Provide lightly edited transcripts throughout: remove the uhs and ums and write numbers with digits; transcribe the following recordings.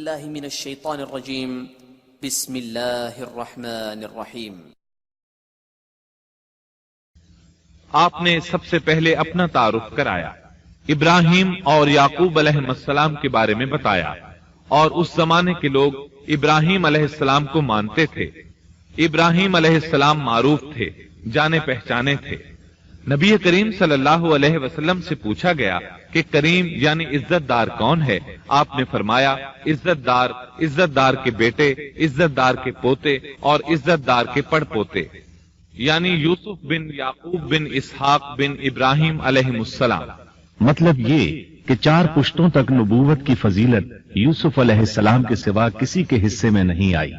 باللہ من الشیطان الرجیم بسم اللہ الرحمن الرحیم۔ آپ نے سب سے پہلے اپنا تعارف کرایا، ابراہیم اور یعقوب علیہ السلام کے بارے میں بتایا، اور اس زمانے کے لوگ ابراہیم علیہ السلام کو مانتے تھے۔ ابراہیم علیہ السلام معروف تھے، جانے پہچانے تھے۔ نبی کریم صلی اللہ علیہ وسلم سے پوچھا گیا کہ کریم یعنی عزت دار کون ہے؟ آپ نے فرمایا عزت دار کے بیٹے، عزت دار کے پوتے اور عزت دار کے پڑ پوتے، یعنی یوسف بن یعقوب بن اسحاق بن ابراہیم علیہ السلام۔ مطلب یہ کہ 4 پشتوں تک نبوت کی فضیلت یوسف علیہ السلام کے سوا کسی کے حصے میں نہیں آئی۔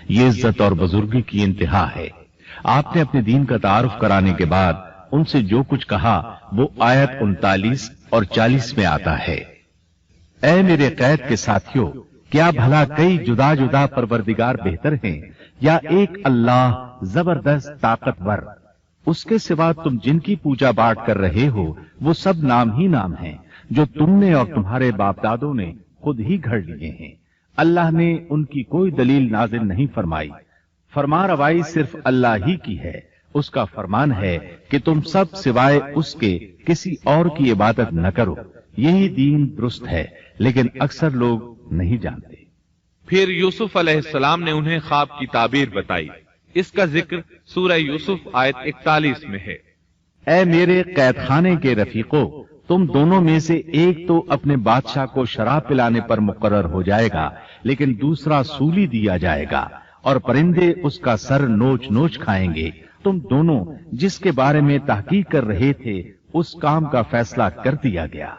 یہ عزت اور بزرگی کی انتہا ہے۔ آپ نے اپنے دین کا تعارف کرانے کے بعد ان سے جو کچھ کہا وہ آیت 39 اور 40 میں آتا ہے۔ اے میرے قید کے ساتھیوں، کیا بھلا کئی جدا جدا پروردگار بہتر ہیں یا ایک اللہ زبردست طاقتور؟ اس کے سوا تم جن کی پوجا پاٹ کر رہے ہو وہ سب نام ہی نام ہیں جو تم نے اور تمہارے باپ دادوں نے خود ہی گھڑ لیے ہیں۔ اللہ نے ان کی کوئی دلیل نازل نہیں فرمائی۔ فرما روائی صرف اللہ ہی کی ہے۔ اس کا فرمان ہے کہ تم سب سوائے اس کے کسی اور کی عبادت نہ کرو۔ یہی دین درست ہے، لیکن اکثر لوگ نہیں جانتے۔ پھر یوسف علیہ السلام نے انہیں خواب کی تعبیر بتائی۔ اس کا ذکر سورہ یوسف آیت 41 میں ہے۔ اے میرے قید خانے کے رفیقو، تم دونوں میں سے ایک تو اپنے بادشاہ کو شراب پلانے پر مقرر ہو جائے گا، لیکن دوسرا سولی دیا جائے گا اور پرندے اس کا سر نوچ نوچ کھائیں گے۔ تم دونوں جس کے بارے میں تحقیق کر رہے تھے اس کام کا فیصلہ کر دیا گیا۔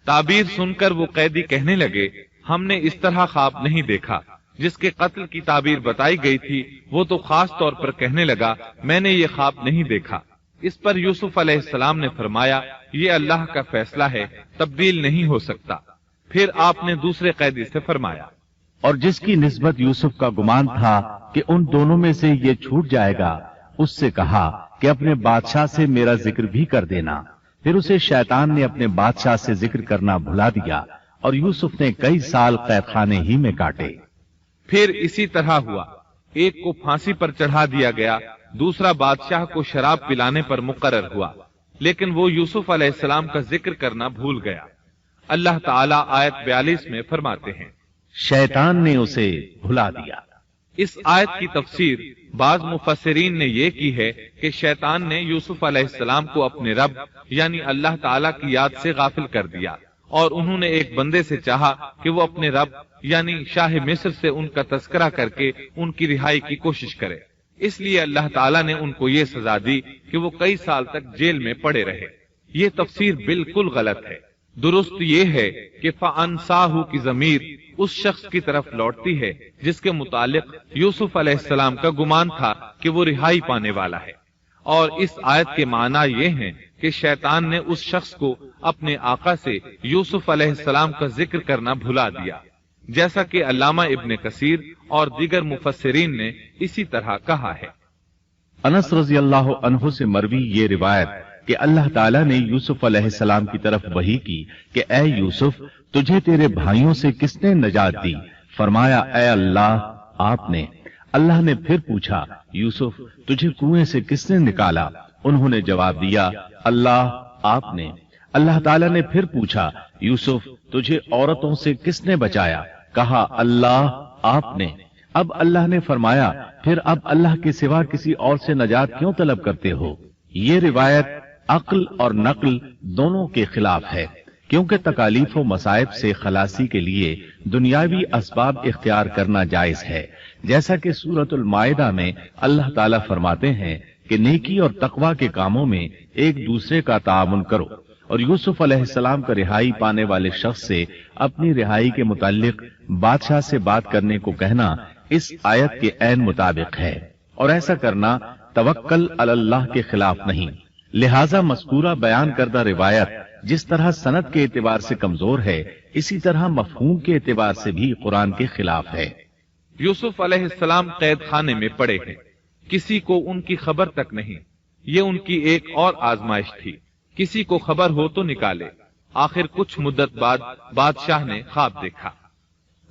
تعبیر سن کر وہ قیدی کہنے لگے، ہم نے اس طرح خواب نہیں دیکھا۔ جس کے قتل کی تعبیر بتائی گئی تھی وہ تو خاص طور پر کہنے لگا، میں نے یہ خواب نہیں دیکھا۔ اس پر یوسف علیہ السلام نے فرمایا، یہ اللہ کا فیصلہ ہے، تبدیل نہیں ہو سکتا۔ پھر آپ نے دوسرے قیدی سے فرمایا، اور جس کی نسبت یوسف کا گمان تھا کہ ان دونوں میں سے یہ چھوٹ جائے گا، اس سے کہا کہ اپنے بادشاہ سے میرا ذکر بھی کر دینا۔ پھر اسے شیطان نے اپنے بادشاہ سے ذکر کرنا بھلا دیا اور یوسف نے کئی سال قید خانے ہی میں کاٹے۔ پھر اسی طرح ہوا، ایک کو پھانسی پر چڑھا دیا گیا، دوسرا بادشاہ کو شراب پلانے پر مقرر ہوا، لیکن وہ یوسف علیہ السلام کا ذکر کرنا بھول گیا۔ اللہ تعالیٰ آیت 42 میں فرماتے ہیں، شیطان نے اسے بھلا دیا۔ اس آیت کی تفسیر بعض مفسرین نے یہ کی ہے کہ شیطان نے یوسف علیہ السلام کو اپنے رب یعنی اللہ تعالیٰ کی یاد سے غافل کر دیا، اور انہوں نے ایک بندے سے چاہا کہ وہ اپنے رب یعنی شاہ مصر سے ان کا تذکرہ کر کے ان کی رہائی کی کوشش کرے۔ اس لیے اللہ تعالیٰ نے ان کو یہ سزا دی کہ وہ کئی سال تک جیل میں پڑے رہے۔ یہ تفسیر بالکل غلط ہے۔ درست یہ ہے کہ فَأَنْسَاهُ کی ضمیر اس شخص کی طرف لوٹتی ہے جس کے متعلق یوسف علیہ السلام کا گمان تھا کہ وہ رہائی پانے والا ہے، اور اس آیت کے معنی یہ ہیں کہ شیطان نے اس شخص کو اپنے آقا سے یوسف علیہ السلام کا ذکر کرنا بھلا دیا، جیسا کہ علامہ ابن کثیر اور دیگر مفسرین نے اسی طرح کہا ہے۔ انس رضی اللہ عنہ سے مروی یہ روایت کہ اللہ تعالیٰ نے یوسف علیہ السلام کی طرف وحی کی کہ اے یوسف، تجھے تیرے بھائیوں سے کس نے نجات دی؟ فرمایا، اے اللہ، آپ نے۔ اللہ نے پھر پوچھا، یوسف، تجھے کنویں سے کس نے نکالا؟ انہوں نے جواب دیا، اللہ، آپ نے۔ اللہ تعالیٰ نے پھر پوچھا، یوسف، تجھے عورتوں سے کس نے بچایا؟ کہا، اللہ، آپ نے۔ اب اللہ نے فرمایا، پھر اب اللہ کے سوا کسی اور سے نجات کیوں طلب کرتے ہو؟ یہ روایت عقل اور نقل دونوں کے خلاف ہے، کیونکہ تکالیف و مصائب سے خلاصی کے لیے دنیاوی اسباب اختیار کرنا جائز ہے، جیسا کہ سورۃ المائدہ میں اللہ تعالیٰ فرماتے ہیں کہ نیکی اور تقوی کے کاموں میں ایک دوسرے کا تعاون کرو، اور یوسف علیہ السلام کا رہائی پانے والے شخص سے اپنی رہائی کے متعلق بادشاہ سے بات کرنے کو کہنا اس آیت کے عین مطابق ہے، اور ایسا کرنا توکل علی اللہ کے خلاف نہیں۔ لہذا مذکورہ بیان کردہ روایت جس طرح سند کے اعتبار سے کمزور ہے، اسی طرح مفہوم کے اعتبار سے بھی قرآن کے خلاف ہے۔ یوسف علیہ السلام قید خانے میں پڑے ہیں، کسی کو ان کی خبر تک نہیں۔ یہ ان کی ایک اور آزمائش تھی، کسی کو خبر ہو تو نکالے۔ آخر کچھ مدت بعد بادشاہ نے خواب دیکھا۔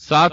7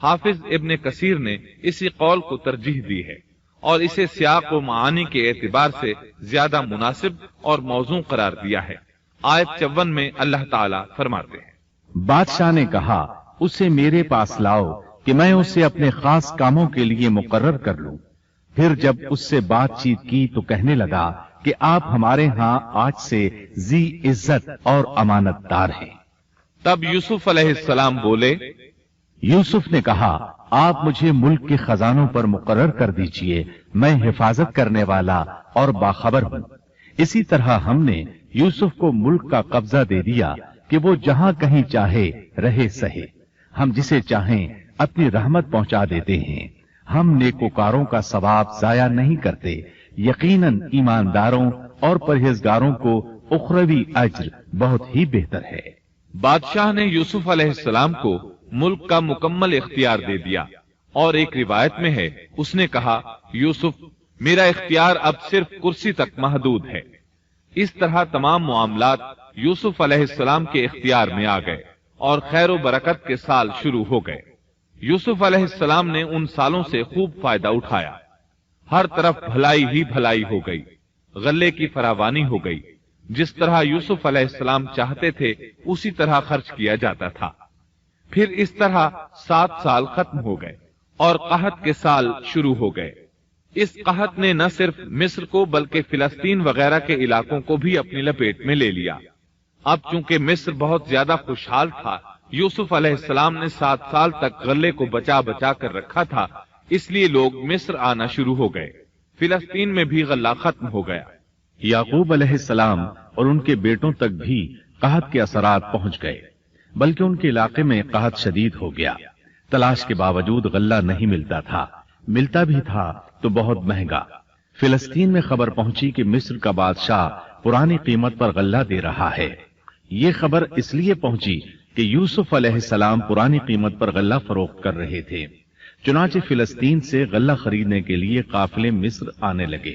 حافظ ابن کثیر نے اسی قول کو ترجیح دی ہے اور اسے سیاق و معانی کے اعتبار سے زیادہ مناسب اور موزوں قرار دیا ہے۔ آیت 54 میں اللہ تعالی فرماتے ہیں، بادشاہ نے کہا اسے میرے پاس لاؤ کہ میں اسے اپنے خاص کاموں کے لیے مقرر کر لوں۔ پھر جب اس سے بات چیت کی تو کہنے لگا کہ آپ ہمارے ہاں آج سے ذی عزت اور امانت دار ہیں۔ تب یوسف علیہ السلام بولے، یوسف نے کہا آپ مجھے ملک کے خزانوں پر مقرر کر دیجئے، میں حفاظت کرنے والا اور باخبر ہوں۔ اسی طرح ہم نے یوسف کو ملک کا قبضہ دے دیا کہ وہ جہاں کہیں چاہے رہے سہے۔ ہم جسے چاہیں اپنی رحمت پہنچا دیتے ہیں۔ ہم نیکوکاروں کا ثواب ضائع نہیں کرتے۔ یقیناً ایمانداروں اور پرہیزگاروں کو اخروی اجر بہت ہی بہتر ہے۔ بادشاہ نے یوسف علیہ السلام کو ملک کا مکمل اختیار دے دیا، اور ایک روایت میں ہے اس نے کہا، یوسف میرا اختیار اب صرف کرسی تک محدود ہے۔ اس طرح تمام معاملات یوسف علیہ السلام کے اختیار میں آ گئے اور خیر و برکت کے سال شروع ہو گئے۔ یوسف علیہ السلام نے ان سالوں سے خوب فائدہ اٹھایا۔ ہر طرف بھلائی ہی بھلائی ہو گئی، غلے کی فراوانی ہو گئی۔ جس طرح یوسف علیہ السلام چاہتے تھے اسی طرح خرچ کیا جاتا تھا۔ پھر اس طرح 7 سال ختم ہو گئے اور قحط کے سال شروع ہو گئے۔ اس قحط نے نہ صرف مصر کو بلکہ فلسطین وغیرہ کے علاقوں کو بھی اپنی لپیٹ میں لے لیا۔ اب چونکہ مصر بہت زیادہ خوشحال تھا، یوسف علیہ السلام نے 7 سال تک غلے کو بچا بچا کر رکھا تھا، اس لیے لوگ مصر آنا شروع ہو گئے۔ فلسطین میں بھی غلہ ختم ہو گیا۔ یعقوب علیہ السلام اور ان کے بیٹوں تک بھی قحط کے اثرات پہنچ گئے، بلکہ ان کے علاقے میں قحط شدید ہو گیا۔ تلاش کے باوجود غلہ نہیں ملتا تھا، ملتا بھی تھا تو بہت مہنگا۔ فلسطین میں خبر پہنچی کہ مصر کا بادشاہ پرانی قیمت پر غلہ دے رہا ہے۔ یہ خبر اس لیے پہنچی کہ یوسف علیہ السلام پرانی قیمت پر غلہ فروخت کر رہے تھے۔ چنانچہ فلسطین سے غلہ خریدنے کے لیے قافلے مصر آنے لگے۔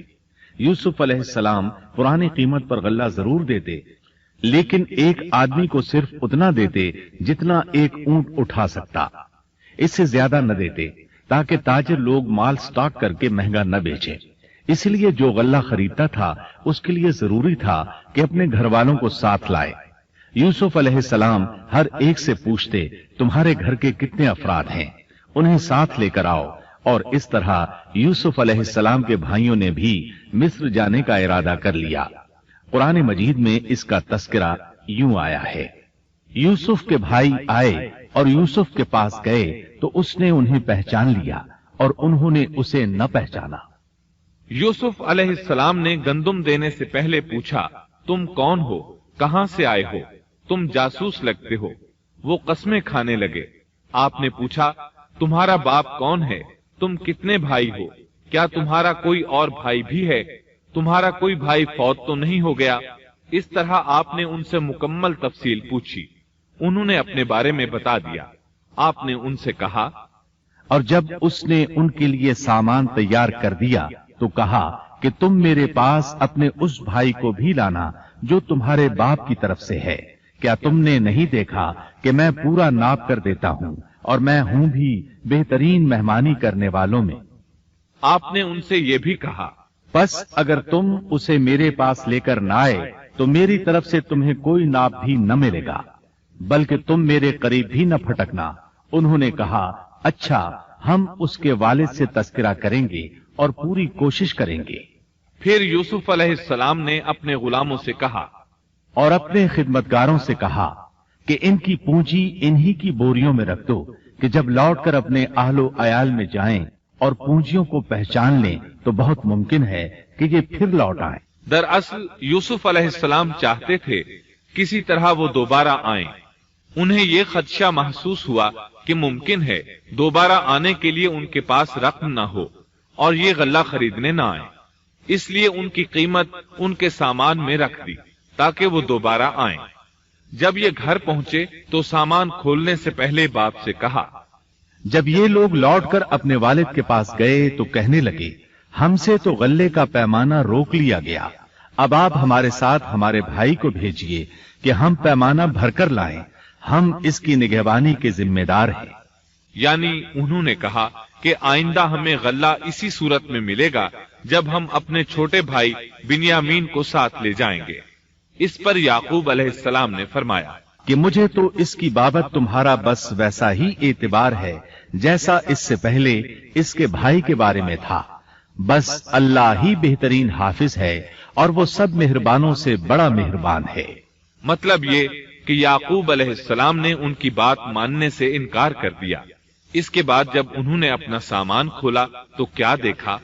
یوسف علیہ السلام پرانی قیمت پر غلہ ضرور دیتے، لیکن ایک آدمی کو صرف اتنا دیتے جتنا ایک اونٹ اٹھا سکتا، اس سے زیادہ نہ دیتے، تاکہ تاجر لوگ مال سٹاک کر کے مہنگا نہ بیچیں۔ اس لیے جو غلہ خریدتا تھا اس کے لیے ضروری تھا کہ اپنے گھر والوں کو ساتھ لائے۔ یوسف علیہ السلام ہر ایک سے پوچھتے، تمہارے گھر کے کتنے افراد ہیں، انہیں ساتھ لے کر آؤ۔ اور اس طرح یوسف علیہ السلام کے بھائیوں نے بھی مصر جانے کا ارادہ کر لیا۔ قرآن مجید میں اس کا تذکرہ یوں آیا ہے، یوسف کے بھائی آئے اور یوسف کے پاس گئے تو اس نے انہیں پہچان لیا اور انہوں نے اسے نہ پہچانا۔ یوسف علیہ السلام نے گندم دینے سے پہلے پوچھا، تم کون ہو، کہاں سے آئے ہو، تم جاسوس لگتے ہو۔ وہ قسمیں کھانے لگے۔ آپ نے پوچھا، تمہارا باپ کون ہے، تم کتنے بھائی ہو، کیا تمہارا کوئی اور بھائی بھی ہے، تمہارا کوئی بھائی فوت تو نہیں ہو گیا؟ اس طرح آپ نے ان سے مکمل تفصیل پوچھی۔ انہوں نے اپنے بارے میں بتا دیا۔ آپ نے ان سے کہا، اور جب اس نے ان کے لیے سامان تیار کر دیا تو کہا کہ تم میرے پاس اپنے اس بھائی کو بھی لانا جو تمہارے باپ کی طرف سے ہے۔ کیا تم نے نہیں دیکھا کہ میں پورا ناپ کر دیتا ہوں اور میں ہوں بھی بہترین مہمانی کرنے والوں میں؟ آپ نے ان سے یہ بھی کہا، بس اگر تم اسے میرے پاس لے کر نہ آئے تو میری طرف سے تمہیں کوئی ناپ بھی نہ ملے گا، بلکہ تم میرے قریب بھی نہ پھٹکنا۔ انہوں نے کہا، اچھا، ہم اس کے والد سے تذکرہ کریں گے اور پوری کوشش کریں گے۔ پھر یوسف علیہ السلام نے اپنے غلاموں سے کہا اور اپنے خدمتگاروں سے کہا کہ ان کی پونجی انہی کی بوریوں میں رکھ دو کہ جب لوٹ کر اپنے اہل و عیال میں جائیں اور پونجیوں کو پہچان لیں تو بہت ممکن ہے کہ یہ پھر لوٹ آئیں۔ دراصل یوسف علیہ السلام چاہتے تھے کسی طرح وہ دوبارہ آئیں۔ انہیں یہ خدشہ محسوس ہوا کہ ممکن ہے دوبارہ آنے کے لیے ان کے پاس رقم نہ ہو اور یہ غلہ خریدنے نہ آئیں، اس لیے ان کی قیمت ان کے سامان میں رکھ دی تاکہ وہ دوبارہ آئیں۔ جب یہ گھر پہنچے تو سامان کھولنے سے پہلے باپ سے کہا، جب یہ لوگ لوٹ کر اپنے والد کے پاس گئے تو کہنے لگے، ہم سے تو غلے کا پیمانہ روک لیا گیا، اب آپ ہمارے ساتھ ہمارے بھائی کو بھیجیے کہ ہم پیمانہ بھر کر لائیں، ہم اس کی نگہبانی کے ذمہ دار ہیں۔ یعنی انہوں نے کہا کہ آئندہ ہمیں غلہ اسی صورت میں ملے گا جب ہم اپنے چھوٹے بھائی بنیامین کو ساتھ لے جائیں گے۔ اس پر یعقوب علیہ السلام نے فرمایا کہ مجھے تو اس کی بابت تمہارا بس ویسا ہی اعتبار ہے جیسا اس سے پہلے اس کے بھائی کے بارے میں تھا، بس اللہ ہی بہترین حافظ ہے اور وہ سب مہربانوں سے بڑا مہربان ہے۔ مطلب یہ کہ یعقوب علیہ السلام نے ان کی بات ماننے سے انکار کر دیا۔ اس کے بعد جب انہوں نے اپنا سامان کھولا تو کیا دیکھا؟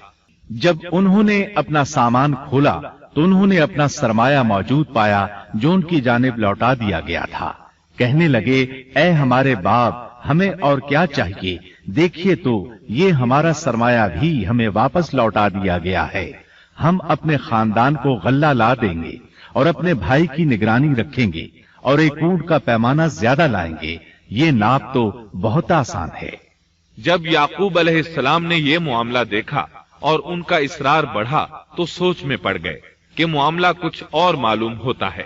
جب انہوں نے اپنا سامان کھولا تو انہوں نے اپنا سرمایہ موجود پایا جو ان کی جانب لوٹا دیا گیا تھا۔ کہنے لگے اے ہمارے باپ، ہمیں اور کیا چاہیے؟ دیکھیے تو یہ ہمارا سرمایہ بھی ہمیں واپس لوٹا دیا گیا ہے۔ ہم اپنے خاندان کو غلہ لا دیں گے اور اپنے بھائی کی نگرانی رکھیں گے اور ایک اونٹ کا پیمانہ زیادہ لائیں گے، یہ ناپ تو بہت آسان ہے۔ جب یعقوب علیہ السلام نے یہ معاملہ دیکھا اور ان کا اصرار بڑھا تو سوچ میں پڑ گئے کہ معاملہ کچھ اور معلوم ہوتا ہے،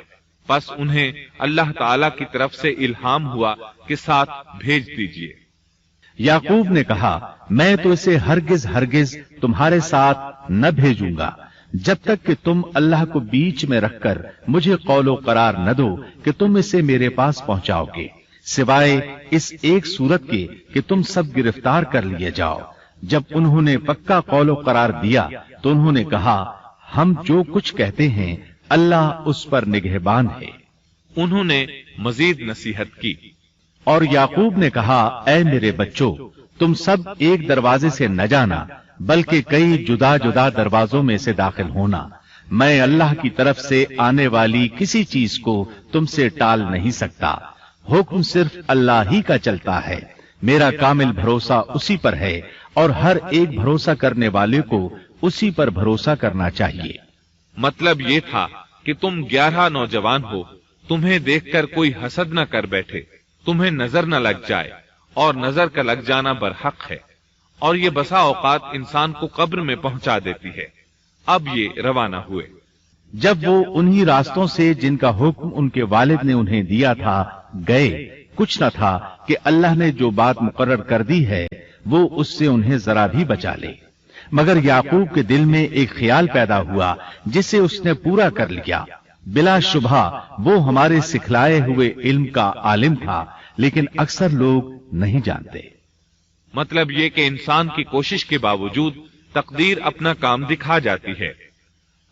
پس انہیں اللہ تعالی کی طرف سے الہام ہوا کہ ساتھ بھیج دیجیے۔ یعقوب نے کہا میں تو اسے ہرگز تمہارے ساتھ نہ بھیجوں گا جب تک کہ تم اللہ کو بیچ میں رکھ کر مجھے قول و قرار نہ دو کہ تم اسے میرے پاس پہنچاؤ گے، سوائے اس ایک صورت کے کہ تم سب گرفتار کر لیے جاؤ۔ جب انہوں نے پکا قول و قرار دیا تو انہوں نے کہا ہم جو کچھ کہتے ہیں اللہ اس پر نگہبان ہے۔ انہوں نے مزید نصیحت کی اور یعقوب نے کہا اے میرے بچوں، تم سب ایک دروازے سے نہ جانا بلکہ کئی جدا جدا دروازوں میں سے داخل ہونا۔ میں اللہ کی طرف سے آنے والی کسی چیز کو تم سے ٹال نہیں سکتا، حکم صرف اللہ ہی کا چلتا ہے۔ میرا کامل بھروسہ اسی پر ہے اور ہر ایک بھروسہ کرنے والے کو اسی پر بھروسہ کرنا چاہیے۔ مطلب یہ تھا کہ تم 11 نوجوان ہو، تمہیں دیکھ کر کوئی حسد نہ کر بیٹھے، تمہیں نظر نہ لگ جائے، اور نظر کا لگ جانا برحق ہے، اور یہ بسا اوقات انسان کو قبر میں پہنچا دیتی ہے۔ اب یہ روانہ ہوئے۔ جب وہ انہی راستوں سے جن کا حکم ان کے والد نے انہیں دیا تھا گئے، کچھ نہ تھا کہ اللہ نے جو بات مقرر کر دی ہے وہ اس سے انہیں ذرا بھی بچا لے، مگر یعقوب کے دل میں ایک خیال پیدا ہوا جسے اس نے پورا کر لیا۔ بلا شبہ وہ ہمارے سکھلائے ہوئے علم کا عالم تھا، لیکن اکثر لوگ نہیں جانتے۔ مطلب یہ کہ انسان کی کوشش کے باوجود تقدیر اپنا کام دکھا جاتی ہے۔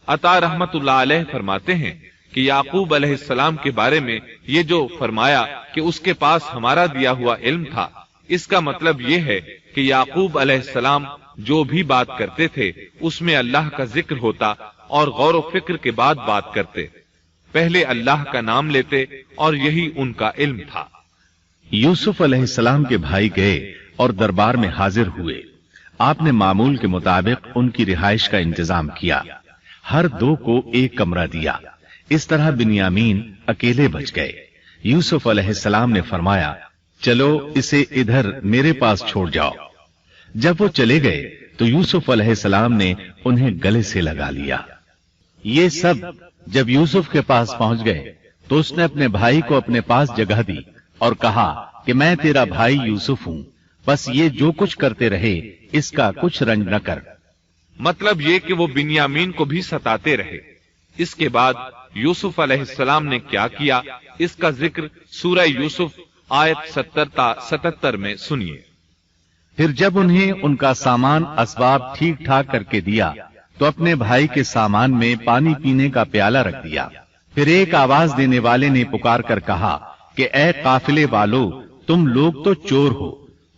عطا رحمت اللہ علیہ فرماتے ہیں کہ یعقوب علیہ السلام کے بارے میں یہ جو فرمایا کہ اس کے پاس ہمارا دیا ہوا علم تھا، اس کا مطلب یہ ہے کہ یعقوب علیہ السلام جو بھی بات کرتے تھے اس میں اللہ کا ذکر ہوتا اور غور و فکر کے بعد بات کرتے، پہلے اللہ کا نام لیتے، اور یہی ان کا علم تھا۔ یوسف علیہ السلام کے بھائی گئے اور دربار میں حاضر ہوئے۔ آپ نے معمول کے مطابق ان کی رہائش کا انتظام کیا، ہر دو کو ایک کمرہ دیا۔ اس طرح بنیامین اکیلے بچ گئے۔ یوسف علیہ السلام نے فرمایا چلو اسے ادھر میرے پاس چھوڑ جاؤ۔ جب وہ چلے گئے تو یوسف علیہ السلام نے انہیں گلے سے لگا لیا۔ یہ سب جب یوسف کے پاس پہنچ گئے تو اس نے اپنے بھائی کو اپنے پاس جگہ دی اور کہا کہ میں تیرا بھائی یوسف ہوں، بس یہ جو کچھ کرتے رہے اس کا کچھ رنج نہ کر۔ مطلب یہ کہ وہ بنیامین کو بھی ستاتے رہے۔ اس کے بعد یوسف علیہ السلام نے کیا اس کا ذکر سورہ یوسف آیت 70 تا 77 میں سنیے۔ پھر جب انہیں ان کا سامان اسباب ٹھیک ٹھاک کر کے دیا تو اپنے بھائی کے سامان میں پانی پینے کا پیالہ رکھ دیا۔ پھر ایک آواز دینے والے نے پکار کر کہا کہ اے قافلے والو، تم لوگ تو چور ہو۔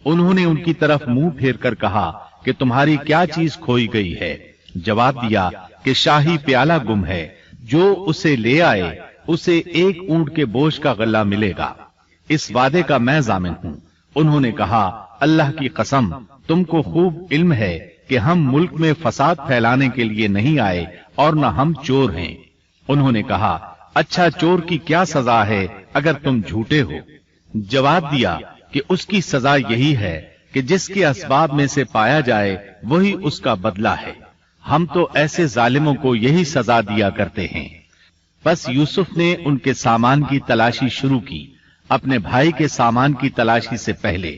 انہوں نے ان کی طرف منہ پھیر کر کہا کہ تمہاری کیا چیز کھوئی گئی ہے؟ جواب دیا کہ شاہی پیالہ گم ہے، جو اسے لے آئے اسے ایک اونٹ کے بوجھ کا غلہ ملے گا، اس وعدے کا میں ضامن ہوں۔ انہوں نے کہا اللہ کی قسم، تم کو خوب علم ہے کہ ہم ملک میں فساد پھیلانے کے لیے نہیں آئے اور نہ ہم چور ہیں۔ انہوں نے کہا اچھا چور کی کیا سزا ہے اگر تم جھوٹے ہو؟ جواب دیا کہ اس کی سزا یہی ہے کہ جس کے اسباب میں سے پایا جائے وہی اس کا بدلہ ہے۔ ہم تو ایسے ظالموں کو یہی سزا دیا کرتے ہیں۔ بس یوسف نے ان کے سامان کی تلاشی شروع کی، اپنے بھائی کے سامان کی تلاشی سے پہلے۔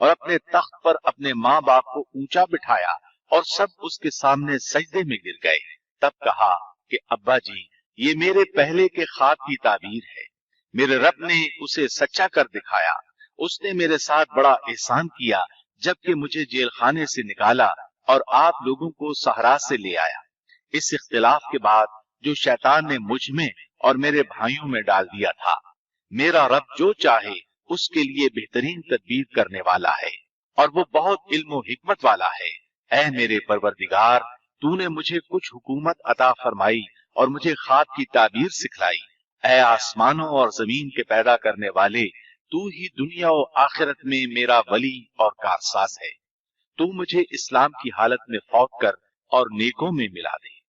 اور اپنے تخت پر اپنے ماں باپ کو اونچا بٹھایا اور سب اس کے سامنے سجدے میں گر گئے۔ تب کہا کہ ابا جی، یہ میرے پہلے کے خواب کی تعبیر ہے، میرے رب نے اسے سچا کر دکھایا۔ اس نے میرے ساتھ بڑا احسان کیا جبکہ مجھے جیل خانے سے نکالا اور آپ لوگوں کو صحرا سے لے آیا۔ اس اختلاف کے بعد جو شیطان نے مجھ میں اور میرے بھائیوں میں ڈال دیا تھا، میرا رب جو چاہے اس کے لیے بہترین تدبیر کرنے والا ہے اور وہ بہت علم و حکمت والا ہے۔ اے میرے پروردگار، تو نے مجھے کچھ حکومت عطا فرمائی اور مجھے خواب کی تعبیر سکھلائی۔ اے آسمانوں اور زمین کے پیدا کرنے والے، تو ہی دنیا و آخرت میں میرا ولی اور کارساز ہے۔ تو مجھے اسلام کی حالت میں فوت کر اور نیکوں میں ملا دے۔